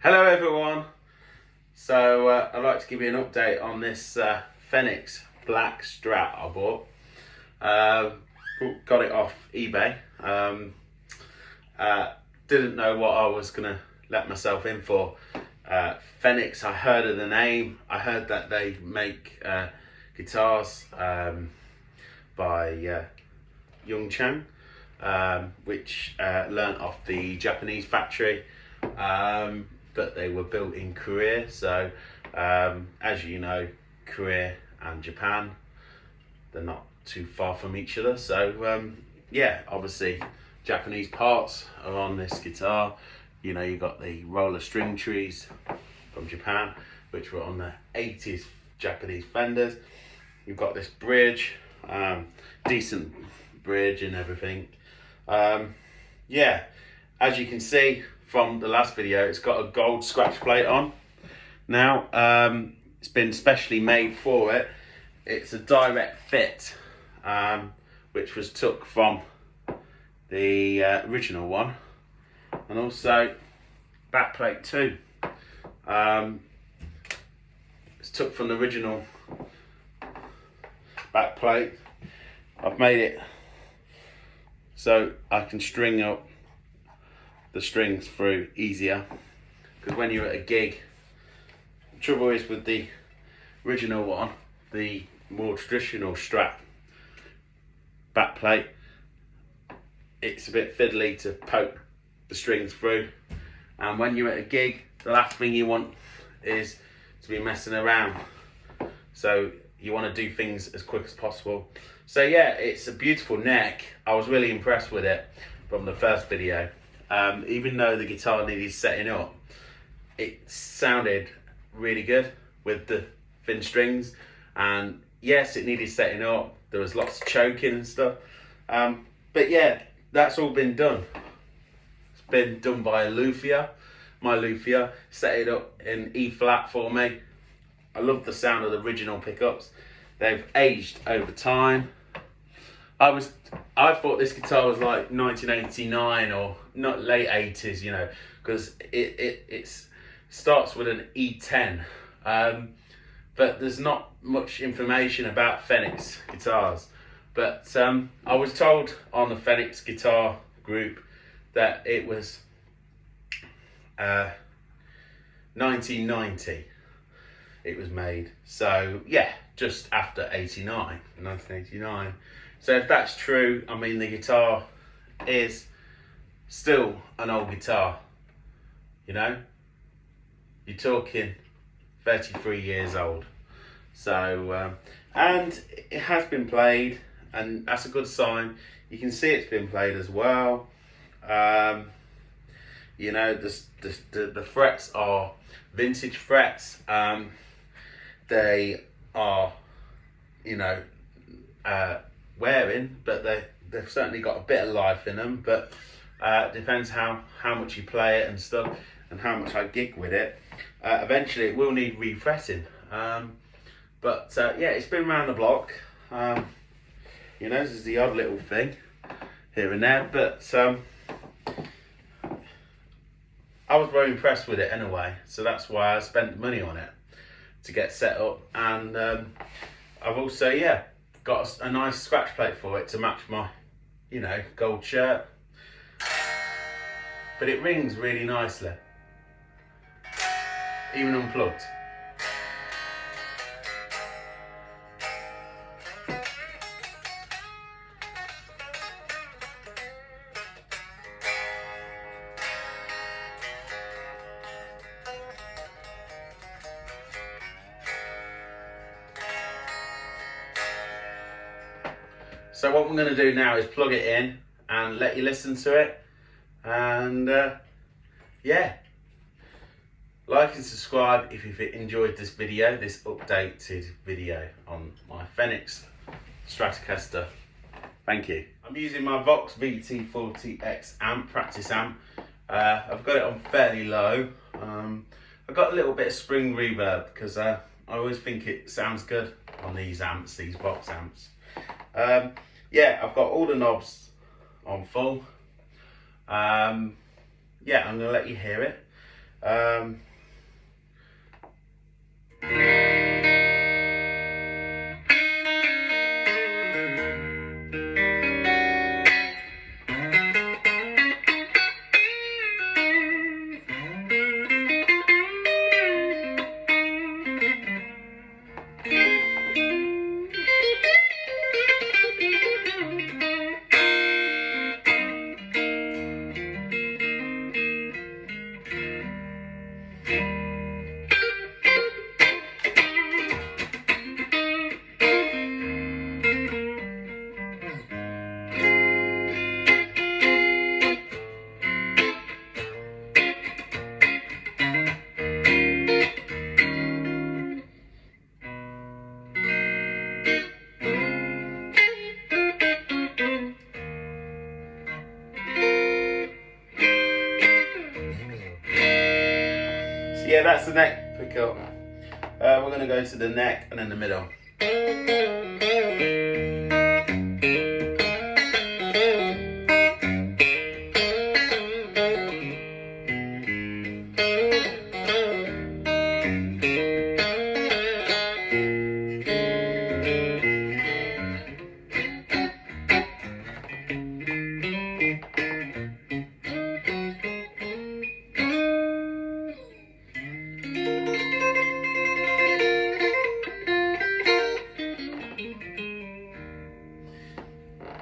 Hello everyone. So I'd like to give you an update on this Fenix Black Strat I bought. Got it off eBay. Didn't know what I was gonna let myself in for. Fenix, I heard of the name. I heard that they make guitars by Youngchan, which learnt off the Japanese factory. But they were built in Korea, so as you know, Korea and Japan, they're not too far from each other. So yeah, obviously Japanese parts are on this guitar. You know, you got the roller string trees from Japan, which were on the 80s Japanese Fenders. You've got this bridge, decent bridge and everything. Yeah, as you can see from the last video, it's got a gold scratch plate on. Now, it's been specially made for it. It's a direct fit, which was took from the original one, and also back plate too. It's took from the original back plate. I've made it so I can string up the strings through easier, because when you're at a gig, the trouble is with the original one, the more traditional Strat backplate, it's a bit fiddly to poke the strings through, and when you're at a gig, the last thing you want is to be messing around, so you want to do things as quick as possible. So yeah, it's a beautiful neck. I was really impressed with it from the first video. Even though the guitar needed setting up, it sounded really good with the thin strings, and yes, it needed setting up. There was lots of choking and stuff, but yeah, that's all been done. It's been done by a luthier. My luthier set it up in E flat for me. I love the sound of the original pickups. They've aged over time. I thought this guitar was like 1989 or not late 80s, you know, because it starts with an E10, but there's not much information about Fenix guitars. But I was told on the Fenix guitar group that it was 1990 it was made. So yeah, just after 1989. So if that's true, I mean, the guitar is still an old guitar, you know? You're talking 33 years old. So, and it has been played, and that's a good sign. You can see it's been played as well. You know, the frets are vintage frets. They are, you know, wearing, but they've certainly got a bit of life in them. But depends how much you play it and stuff, and how much I gig with it. Eventually it will need refretting, but yeah, it's been around the block. You know, this is the odd little thing here and there, but I was very impressed with it anyway, so that's why I spent the money on it to get set up. And I've also, yeah, got a nice scratch plate for it to match my, you know, gold shirt. But it rings really nicely, even unplugged. So what I'm going to do now is plug it in and let you listen to it. And yeah, like and subscribe if you've enjoyed this video, this updated video on my Fenix Stratocaster. Thank you. I'm using my Vox VT40X amp, practice amp. I've got it on fairly low. I've got a little bit of spring reverb because I always think it sounds good on these amps, these Vox amps. Yeah, I've got all the knobs on full. Yeah, I'm gonna let you hear it. Yeah, that's the neck pickup. We're going to go to the neck and then the middle.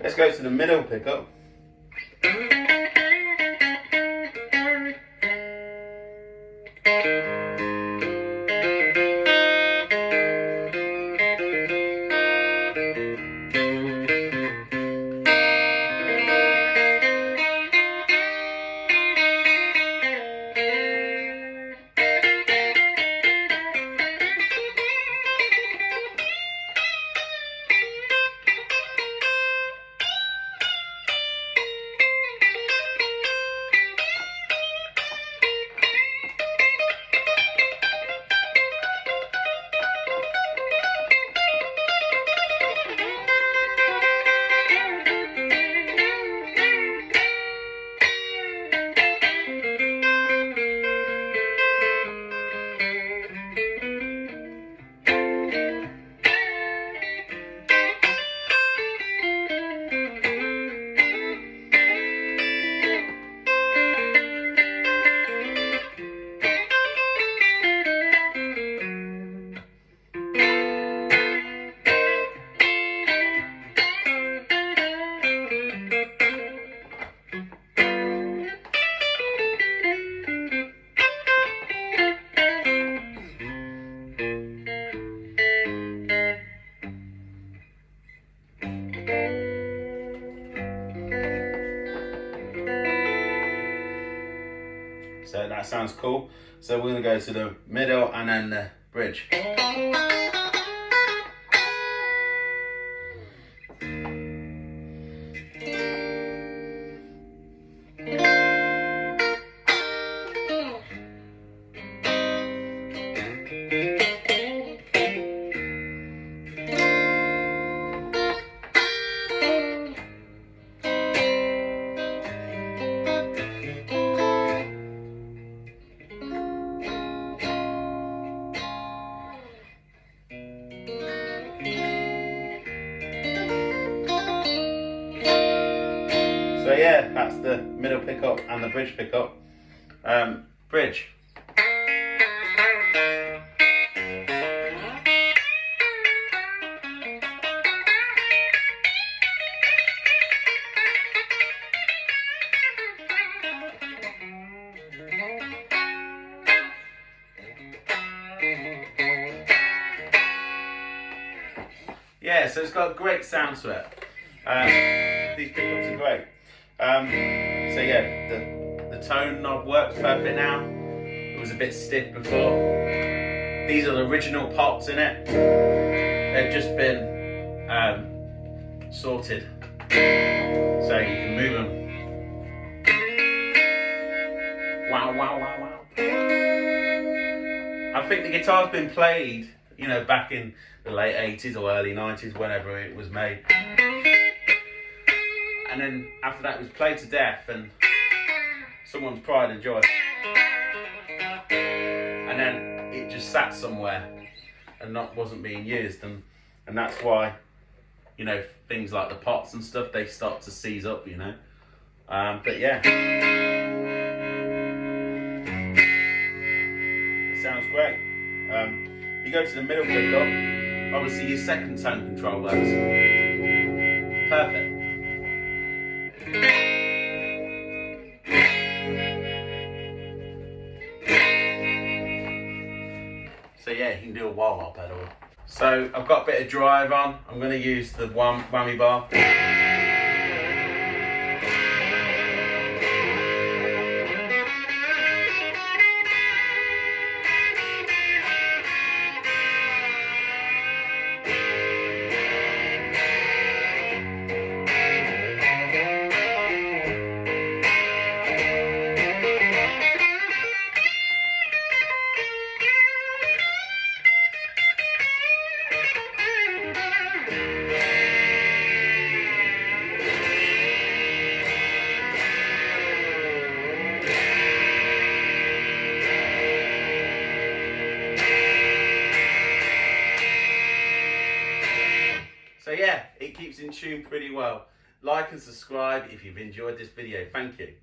Let's go to the middle pickup. So that sounds cool. So we're going to go to the middle and then the bridge. So yeah, that's the middle pickup and the bridge pickup. Bridge. Yeah, so it's got a great sound to it. These pickups are great. So yeah, the tone knob works perfect now. It was a bit stiff before. These are the original pots in it. They've just been sorted, so you can move them. Wow, wow, wow, wow. I think the guitar's been played, you know, back in the late 80s or early 90s, whenever it was made. And then after that it was played to death, and someone's pride and joy. sat somewhere and wasn't being used, and that's why, you know, things like the pots and stuff, they start to seize up, you know. But yeah, it sounds great. You go to the middle pickup, obviously your second tone control works perfect. So yeah, you can do a wah-wah pedal. So I've got a bit of drive on. I'm going to use the whammy bar. So yeah, it keeps in tune pretty well. Like and subscribe if you've enjoyed this video. Thank you.